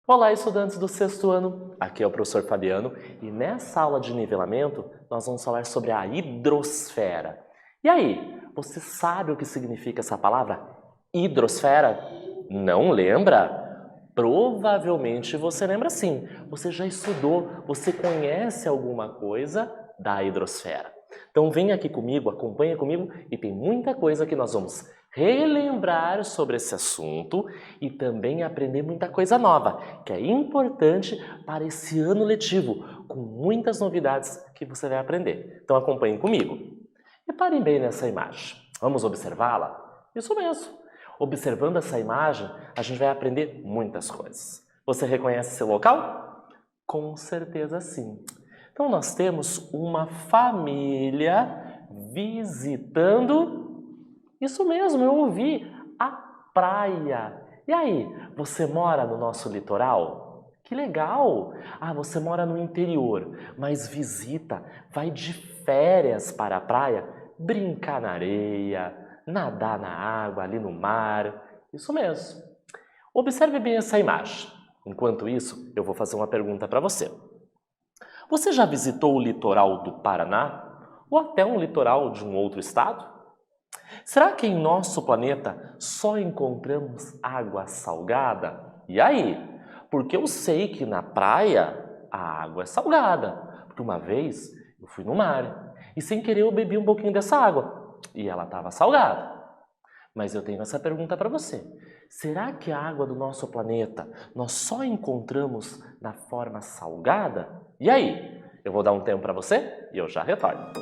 Olá, estudantes do sexto ano. Aqui é o professor Fabiano e nessa aula de nivelamento nós vamos falar sobre a hidrosfera. E aí, você sabe o que significa essa palavra? Hidrosfera? Não lembra? Provavelmente você lembra sim. Você já estudou, você conhece alguma coisa da hidrosfera. Então vem aqui comigo, acompanha comigo e tem muita coisa que nós vamos relembrar sobre esse assunto e também aprender muita coisa nova, que é importante para esse ano letivo, com muitas novidades que você vai aprender. Então acompanhem comigo. Reparem bem nessa imagem. Vamos observá-la? Isso mesmo. Observando essa imagem, a gente vai aprender muitas coisas. Você reconhece esse local? Com certeza sim. Então nós temos uma família visitando. Isso mesmo, eu ouvi. A praia. E aí, você mora no nosso litoral? Que legal! Ah, você mora no interior, mas visita, vai de férias para a praia, brincar na areia, nadar na água, ali no mar. Isso mesmo. Observe bem essa imagem. Enquanto isso, eu vou fazer uma pergunta para você. Você já visitou o litoral do Paraná? Ou até um litoral de um outro estado? Será que em nosso planeta só encontramos água salgada? E aí? Porque eu sei que na praia a água é salgada. Porque uma vez eu fui no mar e sem querer eu bebi um pouquinho dessa água e ela estava salgada. Mas eu tenho essa pergunta para você. Será que a água do nosso planeta nós só encontramos na forma salgada? E aí? Eu vou dar um tempo para você e eu já retorno.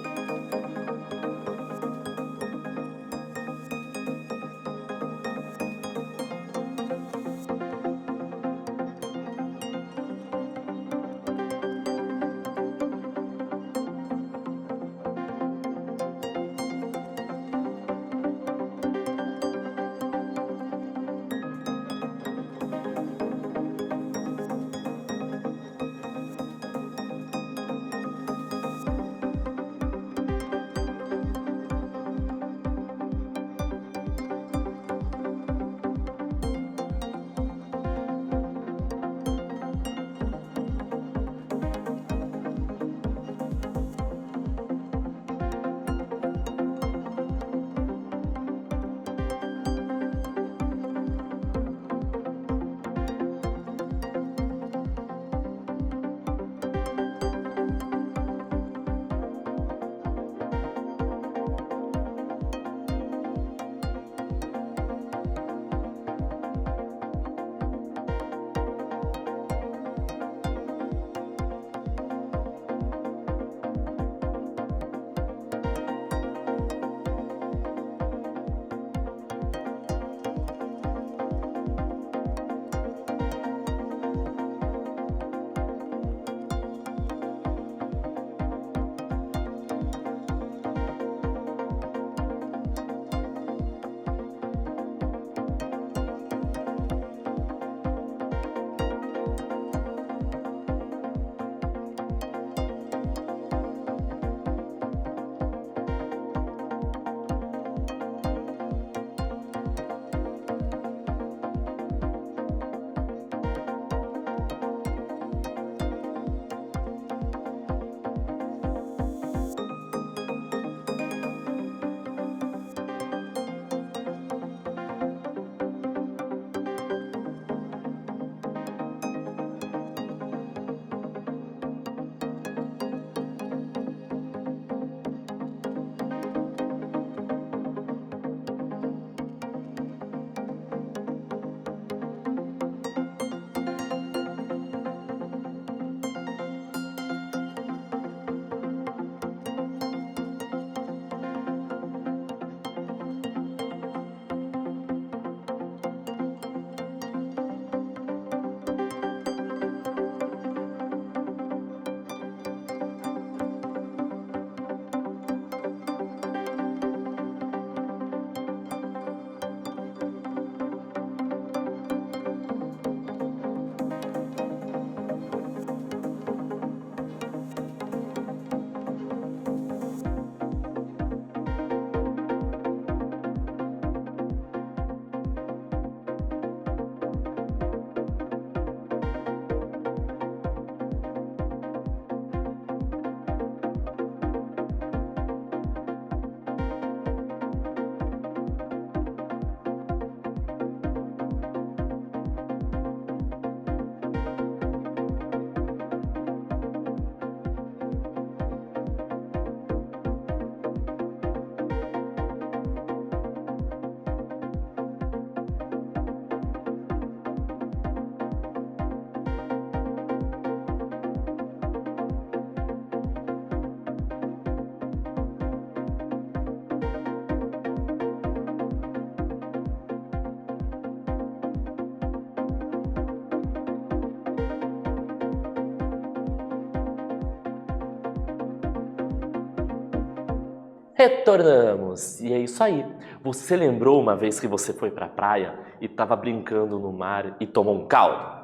Retornamos! E é isso aí. Você lembrou uma vez que você foi para a praia e estava brincando no mar e tomou um caldo?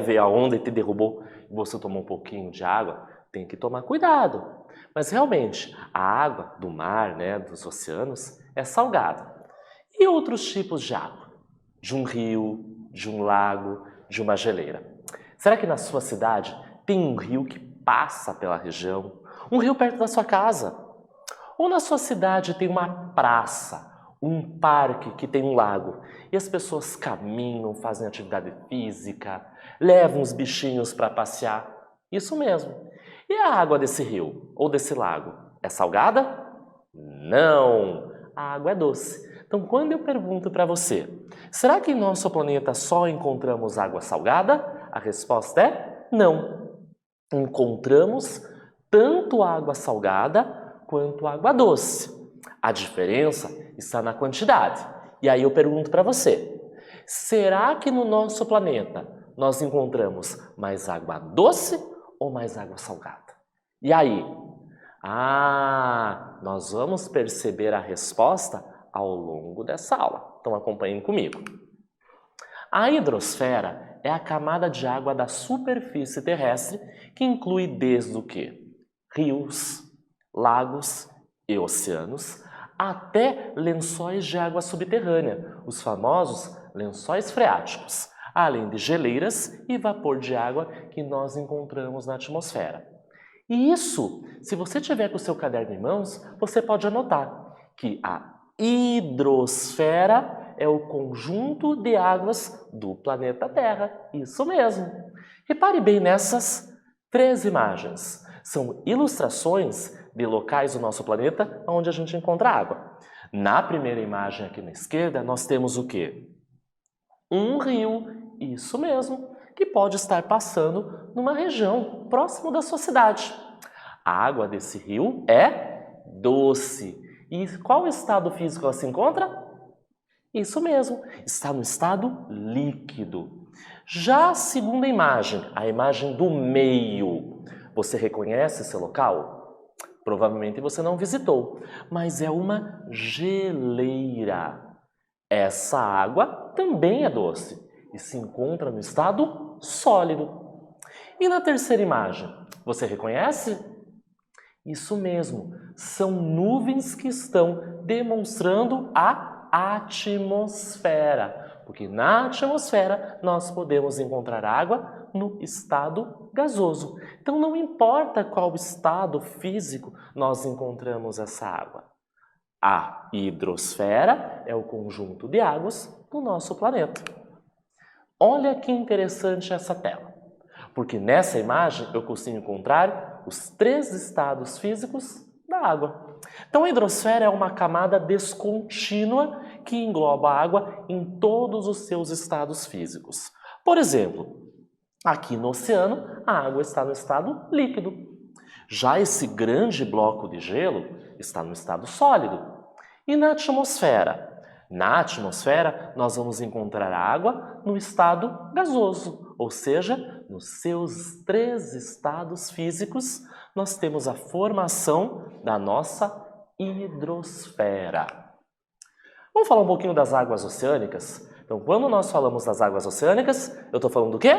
Veio a onda e te derrubou e você tomou um pouquinho de água? Tem que tomar cuidado. Mas realmente, a água do mar, né, dos oceanos, é salgada. E outros tipos de água? De um rio, de um lago, de uma geleira. Será que na sua cidade tem um rio que passa pela região? Um rio perto da sua casa? Ou na sua cidade tem uma praça, um parque que tem um lago e as pessoas caminham, fazem atividade física, levam os bichinhos para passear? Isso mesmo. E a água desse rio ou desse lago é salgada? Não! A água é doce. Então, quando eu pergunto para você, será que em nosso planeta só encontramos água salgada? A resposta é não. Encontramos tanto água salgada quanto água doce. A diferença está na quantidade. E aí eu pergunto para você, será que no nosso planeta nós encontramos mais água doce ou mais água salgada? E aí? Nós vamos perceber a resposta ao longo dessa aula. Então acompanhem comigo. A hidrosfera é a camada de água da superfície terrestre que inclui desde o quê? Rios, lagos e oceanos, até lençóis de água subterrânea, os famosos lençóis freáticos, além de geleiras e vapor de água que nós encontramos na atmosfera. E isso, se você tiver com o seu caderno em mãos, você pode anotar que a hidrosfera é o conjunto de águas do planeta Terra. Isso mesmo. Repare bem nessas 3 imagens. São ilustrações de locais do nosso planeta onde a gente encontra água. Na primeira imagem aqui na esquerda, nós temos o quê? Um rio, isso mesmo, que pode estar passando numa região próximo da sua cidade. A água desse rio é doce. E qual estado físico ela se encontra? Isso mesmo, está no estado líquido. Já a segunda imagem, a imagem do meio, você reconhece esse local? Provavelmente você não visitou, mas é uma geleira. Essa água também é doce e se encontra no estado sólido. E na terceira imagem, você reconhece? Isso mesmo, são nuvens que estão demonstrando a atmosfera, porque na atmosfera nós podemos encontrar água no estado gasoso. Então não importa qual estado físico nós encontramos essa água. A hidrosfera é o conjunto de águas do nosso planeta. Olha que interessante essa tela, porque nessa imagem eu consigo encontrar os 3 estados físicos da água. Então a hidrosfera é uma camada descontínua que engloba a água em todos os seus estados físicos. Por exemplo, aqui no oceano, a água está no estado líquido. Já esse grande bloco de gelo está no estado sólido. E na atmosfera? Na atmosfera, nós vamos encontrar a água no estado gasoso, ou seja, nos seus 3 estados físicos, nós temos a formação da nossa hidrosfera. Vamos falar um pouquinho das águas oceânicas? Então, quando nós falamos das águas oceânicas, eu estou falando do quê?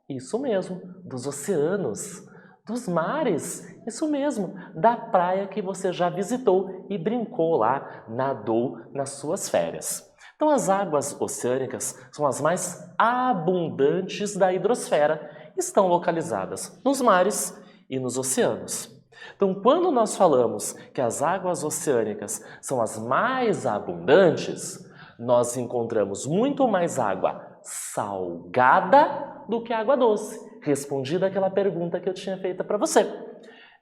Isso mesmo, dos oceanos, dos mares, isso mesmo, da praia que você já visitou e brincou lá, nadou nas suas férias. Então, as águas oceânicas são as mais abundantes da hidrosfera, estão localizadas nos mares e nos oceanos. Então, quando nós falamos que as águas oceânicas são as mais abundantes, nós encontramos muito mais água salgada do que água doce. Respondida aquela pergunta que eu tinha feita para você.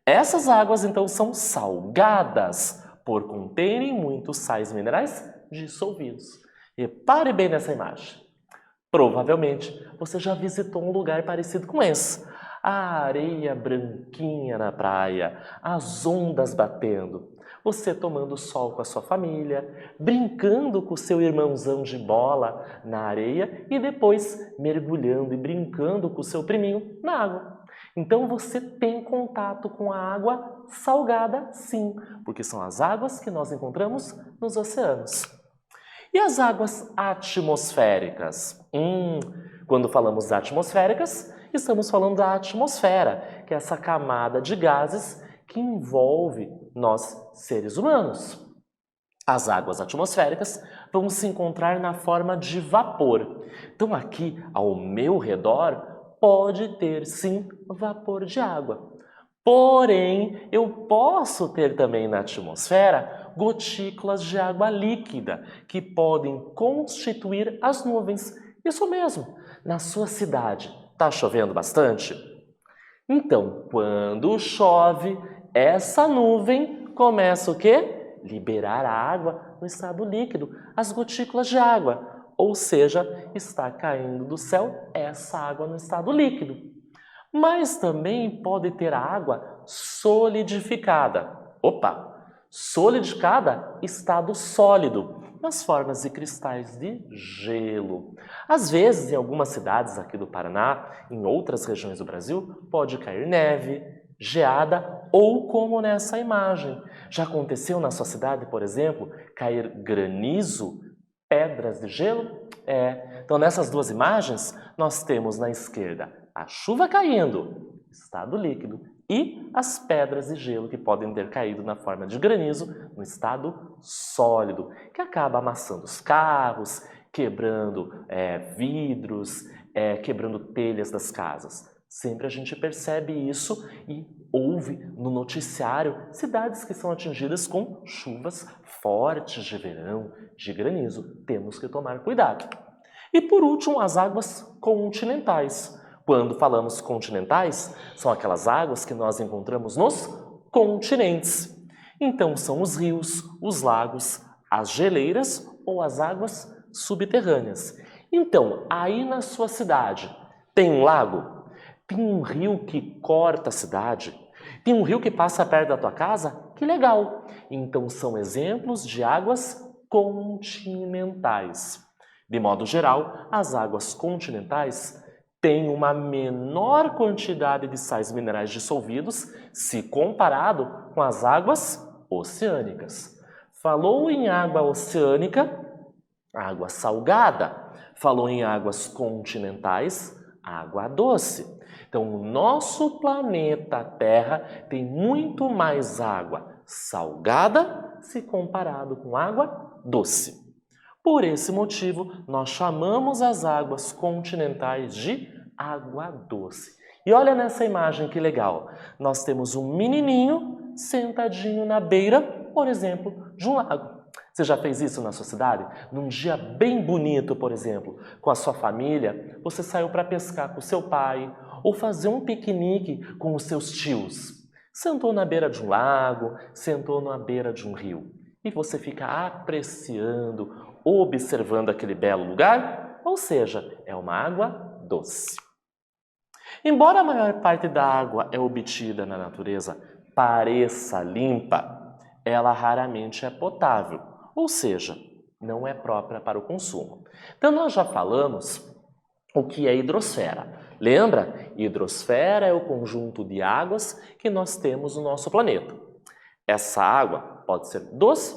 Essas águas, então, são salgadas por conterem muitos sais minerais dissolvidos. Repare bem nessa imagem. Provavelmente você já visitou um lugar parecido com esse. A areia branquinha na praia, as ondas batendo, você tomando sol com a sua família, brincando com o seu irmãozão de bola na areia e depois mergulhando e brincando com o seu priminho na água. Então você tem contato com a água salgada, sim, porque são as águas que nós encontramos nos oceanos. E as águas atmosféricas? Quando falamos atmosféricas, estamos falando da atmosfera, que é essa camada de gases que envolve nós, seres humanos. As águas atmosféricas vão se encontrar na forma de vapor. Então aqui, ao meu redor, pode ter sim vapor de água. Porém, eu posso ter também na atmosfera gotículas de água líquida, que podem constituir as nuvens. Isso mesmo, na sua cidade, está chovendo bastante? Então, quando chove, essa nuvem começa o quê? Liberar a água no estado líquido, as gotículas de água. Ou seja, está caindo do céu essa água no estado líquido. Mas também pode ter a água solidificada. Opa! Solidificada, estado sólido, nas formas de cristais de gelo. Às vezes, em algumas cidades aqui do Paraná, em outras regiões do Brasil, pode cair neve, geada ou como nessa imagem. Já aconteceu na sua cidade, por exemplo, cair granizo, pedras de gelo? Então nessas duas imagens, nós temos na esquerda a chuva caindo, estado líquido, e as pedras de gelo que podem ter caído na forma de granizo no estado sólido, que acaba amassando os carros, quebrando vidros, quebrando telhas das casas. Sempre a gente percebe isso e ouve no noticiário cidades que são atingidas com chuvas fortes de verão, de granizo. Temos que tomar cuidado. E por último, as águas continentais. Quando falamos continentais, são aquelas águas que nós encontramos nos continentes. Então são os rios, os lagos, as geleiras ou as águas subterrâneas. Então, aí na sua cidade, tem um lago? Tem um rio que corta a cidade? Tem um rio que passa perto da tua casa? Que legal! Então são exemplos de águas continentais. De modo geral, as águas continentais têm uma menor quantidade de sais minerais dissolvidos se comparado com as águas oceânicas. Falou em água oceânica, água salgada. Falou em águas continentais, água doce. Então, o nosso planeta Terra tem muito mais água salgada se comparado com água doce. Por esse motivo, nós chamamos as águas continentais de água doce. E olha nessa imagem que legal. Nós temos um menininho sentadinho na beira, por exemplo, de um lago. Você já fez isso na sua cidade? Num dia bem bonito, por exemplo, com a sua família, você saiu para pescar com o seu pai ou fazer um piquenique com os seus tios. Sentou na beira de um lago, sentou na beira de um rio. E você fica apreciando, observando aquele belo lugar, ou seja, é uma água doce. Embora a maior parte da água obtida na natureza pareça limpa, ela raramente é potável, ou seja, não é própria para o consumo. Então nós já falamos o que é hidrosfera. Lembra? Hidrosfera é o conjunto de águas que nós temos no nosso planeta. Essa água pode ser doce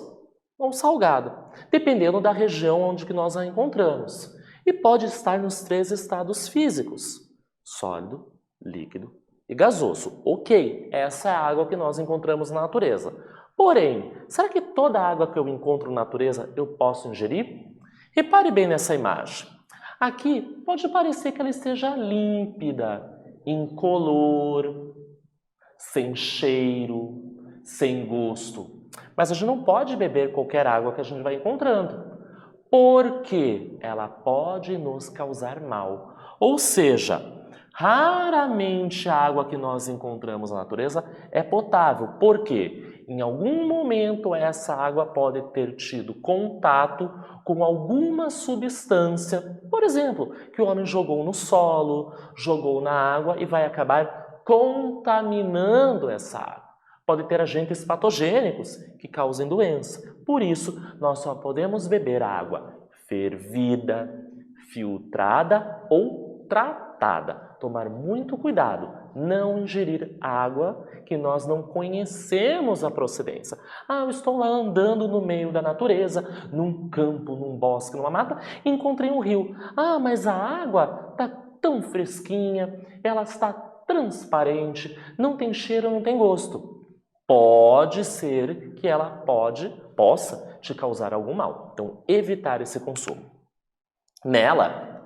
ou salgada, dependendo da região onde que nós a encontramos. E pode estar nos 3 estados físicos: sólido, líquido e gasoso. Ok, essa é a água que nós encontramos na natureza. Porém, será que toda a água que eu encontro na natureza eu posso ingerir? Repare bem nessa imagem. Aqui pode parecer que ela esteja límpida, incolor, sem cheiro, sem gosto. Mas a gente não pode beber qualquer água que a gente vai encontrando, porque ela pode nos causar mal. Ou seja, raramente a água que nós encontramos na natureza é potável. Por quê? Em algum momento essa água pode ter tido contato com alguma substância, por exemplo, que o homem jogou no solo, jogou na água e vai acabar contaminando essa água. Pode ter agentes patogênicos que causem doença. Por isso, nós só podemos beber água fervida, filtrada ou tratada. Tomar muito cuidado, não ingerir água que nós não conhecemos a procedência. Ah, eu estou lá andando no meio da natureza, num campo, num bosque, numa mata, e encontrei um rio. Ah, mas a água está tão fresquinha, ela está transparente, não tem cheiro, não tem gosto. Pode ser que ela possa te causar algum mal. Então, evitar esse consumo.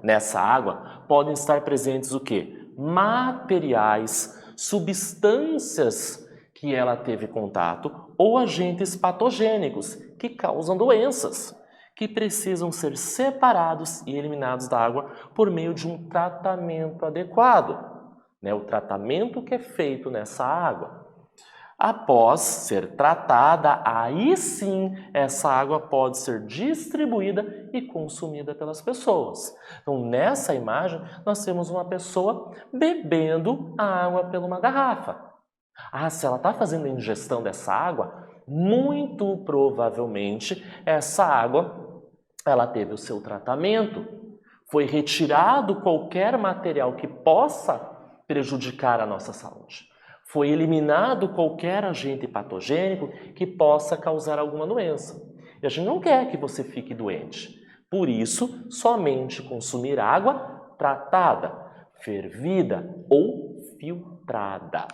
Nessa água, podem estar presentes o quê? Materiais, substâncias que ela teve contato ou agentes patogênicos que causam doenças, que precisam ser separados e eliminados da água por meio de um tratamento adequado. O tratamento que é feito nessa água. Após ser tratada, aí sim essa água pode ser distribuída e consumida pelas pessoas. Então, nessa imagem, nós temos uma pessoa bebendo a água por uma garrafa. Ah, se ela está fazendo a ingestão dessa água, muito provavelmente essa água ela teve o seu tratamento. Foi retirado qualquer material que possa prejudicar a nossa saúde. Foi eliminado qualquer agente patogênico que possa causar alguma doença. E a gente não quer que você fique doente. Por isso, somente consumir água tratada, fervida ou filtrada.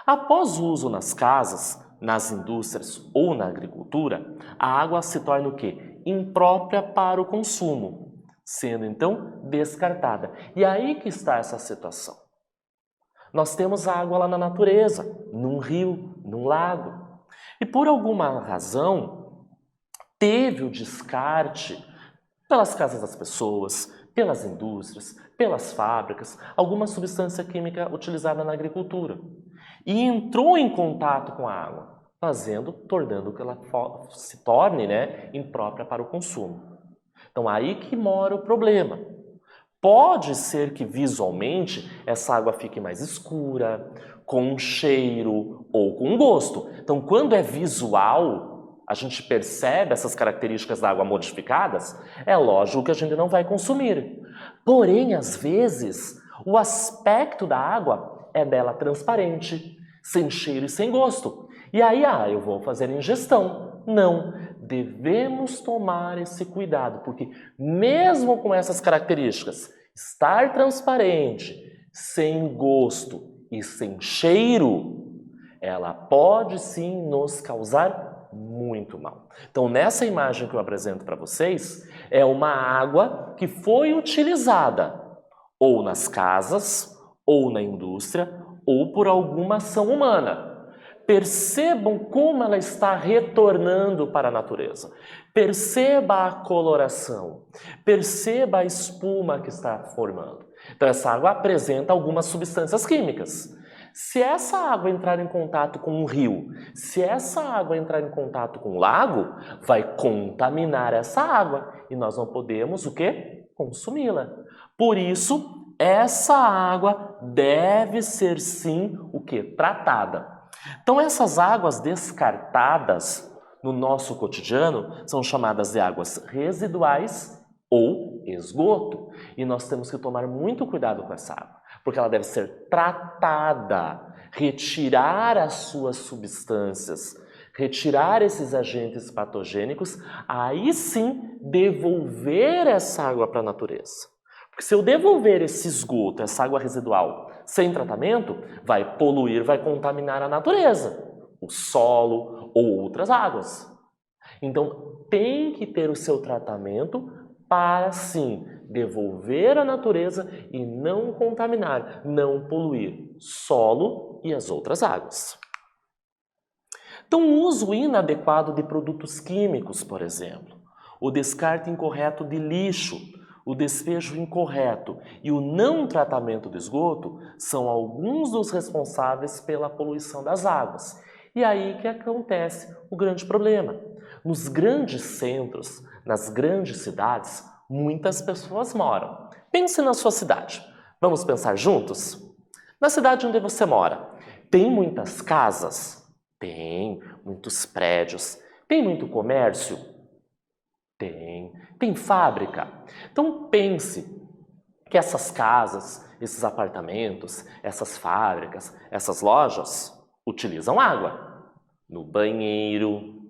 Após o uso nas casas, nas indústrias ou na agricultura, a água se torna o quê? Imprópria para o consumo, sendo então descartada. E aí que está essa situação. Nós temos água lá na natureza, num rio, num lago. E por alguma razão, teve o descarte pelas casas das pessoas, pelas indústrias, pelas fábricas, alguma substância química utilizada na agricultura. E entrou em contato com a água, tornando que ela se torne imprópria para o consumo. Então, aí que mora o problema. Pode ser que visualmente essa água fique mais escura, com um cheiro ou com um gosto. Então, quando é visual, a gente percebe essas características da água modificadas, é lógico que a gente não vai consumir. Porém, às vezes, o aspecto da água é dela transparente, sem cheiro e sem gosto. E aí, eu vou fazer ingestão. Não, devemos tomar esse cuidado, porque mesmo com essas características, estar transparente, sem gosto e sem cheiro, ela pode sim nos causar muito mal. Então, nessa imagem que eu apresento para vocês, é uma água que foi utilizada ou nas casas, ou na indústria, ou por alguma ação humana. Percebam como ela está retornando para a natureza. Perceba a coloração. Perceba a espuma que está formando. Então, essa água apresenta algumas substâncias químicas. Se essa água entrar em contato com um rio, se essa água entrar em contato com um lago, vai contaminar essa água e nós não podemos o quê? Consumi-la. Por isso, essa água deve ser sim o quê? Tratada. Então, essas águas descartadas no nosso cotidiano são chamadas de águas residuais ou esgoto. E nós temos que tomar muito cuidado com essa água, porque ela deve ser tratada, retirar as suas substâncias, retirar esses agentes patogênicos, aí sim devolver essa água para a natureza. Porque se eu devolver esse esgoto, essa água residual, sem tratamento, vai poluir, vai contaminar a natureza, o solo ou outras águas. Então, tem que ter o seu tratamento para, sim, devolver a natureza e não contaminar, não poluir solo e as outras águas. Então, o uso inadequado de produtos químicos, por exemplo, o descarte incorreto de lixo, o despejo incorreto e o não tratamento do esgoto são alguns dos responsáveis pela poluição das águas. E aí que acontece o grande problema. Nos grandes centros, nas grandes cidades, muitas pessoas moram. Pense na sua cidade. Vamos pensar juntos? Na cidade onde você mora, tem muitas casas? Tem. Muitos prédios? Tem muito comércio? Tem. Tem fábrica? Então pense que essas casas, esses apartamentos, essas fábricas, essas lojas utilizam água no banheiro,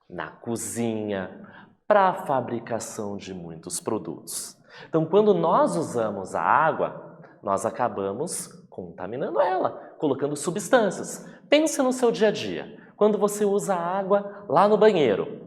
na cozinha, para a fabricação de muitos produtos. Então, quando nós usamos a água, nós acabamos contaminando ela, colocando substâncias. Pense no seu dia a dia. Quando você usa água lá no banheiro,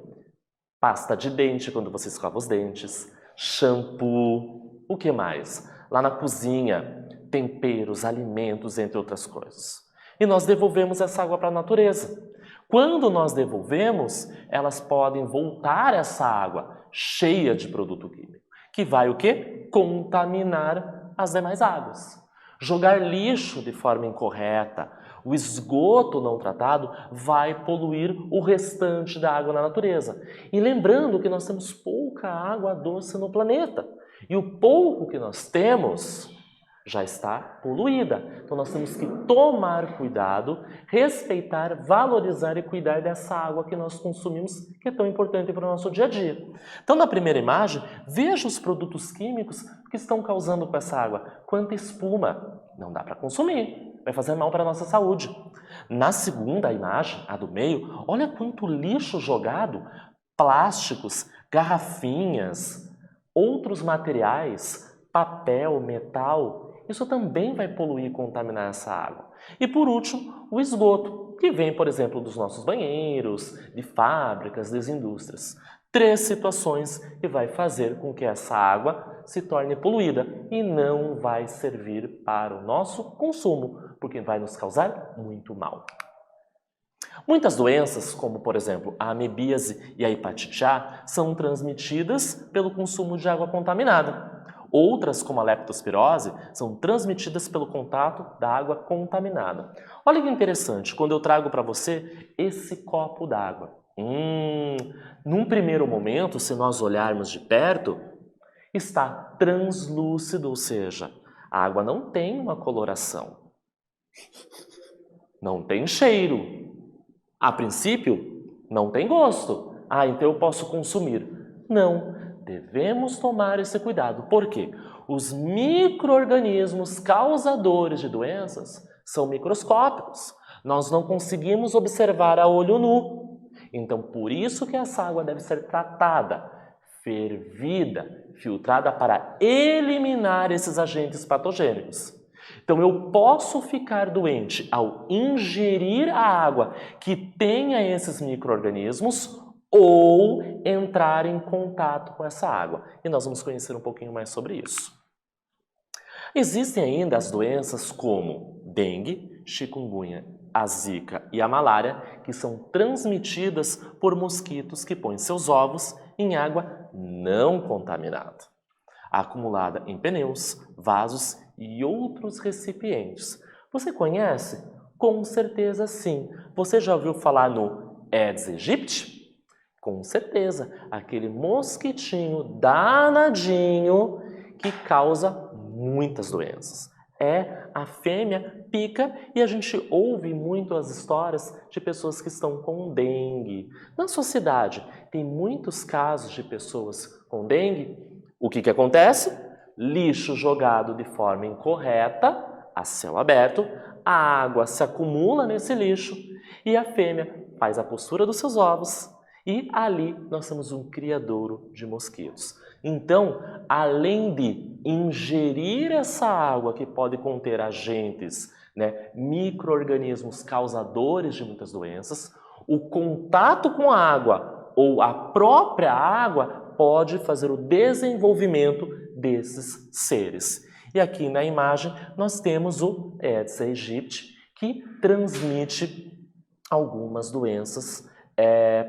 pasta de dente quando você escova os dentes, shampoo, o que mais? Lá na cozinha, temperos, alimentos, entre outras coisas. E nós devolvemos essa água para a natureza. Quando nós devolvemos, elas podem voltar essa água cheia de produto químico, que vai o quê? Contaminar as demais águas. Jogar lixo de forma incorreta, o esgoto não tratado vai poluir o restante da água na natureza. E lembrando que nós temos pouca água doce no planeta. E o pouco que nós temos já está poluída. Então nós temos que tomar cuidado, respeitar, valorizar e cuidar dessa água que nós consumimos, que é tão importante para o nosso dia a dia. Então na primeira imagem, veja os produtos químicos que estão causando com essa água. Quanta espuma! Não dá para consumir, vai fazer mal para a nossa saúde. Na segunda imagem, a do meio, olha quanto lixo jogado, plásticos, garrafinhas, outros materiais, papel, metal. Isso também vai poluir e contaminar essa água. E por último, o esgoto, que vem, por exemplo, dos nossos banheiros, de fábricas, das indústrias. 3 situações que vai fazer com que essa água se torne poluída e não vai servir para o nosso consumo, porque vai nos causar muito mal. Muitas doenças, como por exemplo a amebíase e a hepatite A, são transmitidas pelo consumo de água contaminada. Outras, como a leptospirose, são transmitidas pelo contato da água contaminada. Olha que interessante, quando eu trago para você esse copo d'água. Num primeiro momento, se nós olharmos de perto, está translúcido, ou seja, a água não tem uma coloração, não tem cheiro. A princípio, não tem gosto. Então eu posso consumir. Não, devemos tomar esse cuidado. Por quê? Os micro-organismos causadores de doenças são microscópicos. Nós não conseguimos observar a olho nu. Então, por isso que essa água deve ser tratada, fervida, filtrada para eliminar esses agentes patogênicos. Então, eu posso ficar doente ao ingerir a água que tenha esses micro-organismos ou entrar em contato com essa água. E nós vamos conhecer um pouquinho mais sobre isso. Existem ainda as doenças como dengue, chikungunya, a zika e a malária, que são transmitidas por mosquitos que põem seus ovos em água não contaminada, acumulada em pneus, vasos e outros recipientes. Você conhece? Com certeza sim. Você já ouviu falar no Aedes aegypti? Com certeza, aquele mosquitinho danadinho que causa muitas doenças. A fêmea pica e a gente ouve muito as histórias de pessoas que estão com dengue. Na sua cidade, tem muitos casos de pessoas com dengue. O que acontece? Lixo jogado de forma incorreta, a céu aberto, a água se acumula nesse lixo e a fêmea faz a postura dos seus ovos e ali nós temos um criadouro de mosquitos. Então, além de ingerir essa água que pode conter agentes, micro-organismos causadores de muitas doenças, o contato com a água ou a própria água pode fazer o desenvolvimento desses seres. E aqui na imagem nós temos o Aedes aegypti, que transmite algumas doenças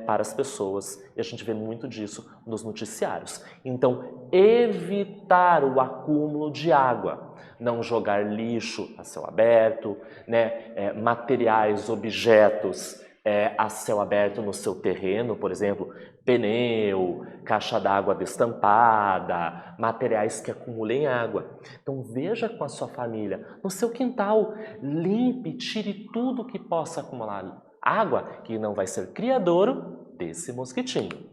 para as pessoas, e a gente vê muito disso nos noticiários. Então, evitar o acúmulo de água, não jogar lixo a céu aberto, materiais, objetos a céu aberto no seu terreno, por exemplo, pneu, caixa d'água destampada, materiais que acumulem água. Então veja com a sua família, no seu quintal, limpe, tire tudo que possa acumular água, que não vai ser criadouro desse mosquitinho.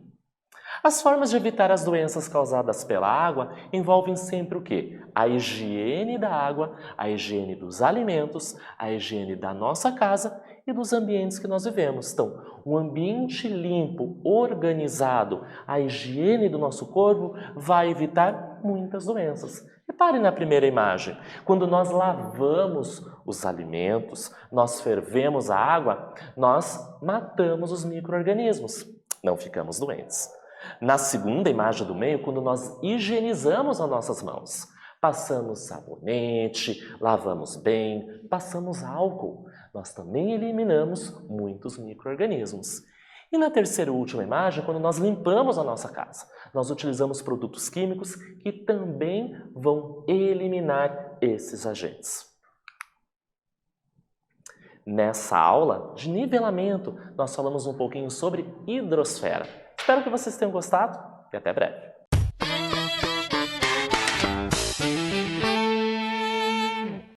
As formas de evitar as doenças causadas pela água envolvem sempre o quê? A higiene da água, a higiene dos alimentos, a higiene da nossa casa e dos ambientes que nós vivemos. Então, um ambiente limpo, organizado, a higiene do nosso corpo vai evitar muitas doenças. Repare na primeira imagem. Quando nós lavamos os alimentos, nós fervemos a água, nós matamos os micro-organismos. Não ficamos doentes. Na segunda imagem do meio, quando nós higienizamos as nossas mãos, passamos sabonete, lavamos bem, passamos álcool, nós também eliminamos muitos micro-organismos. E na terceira e última imagem, quando nós limpamos a nossa casa, nós utilizamos produtos químicos que também vão eliminar esses agentes. Nessa aula de nivelamento, nós falamos um pouquinho sobre hidrosfera. Espero que vocês tenham gostado e até breve.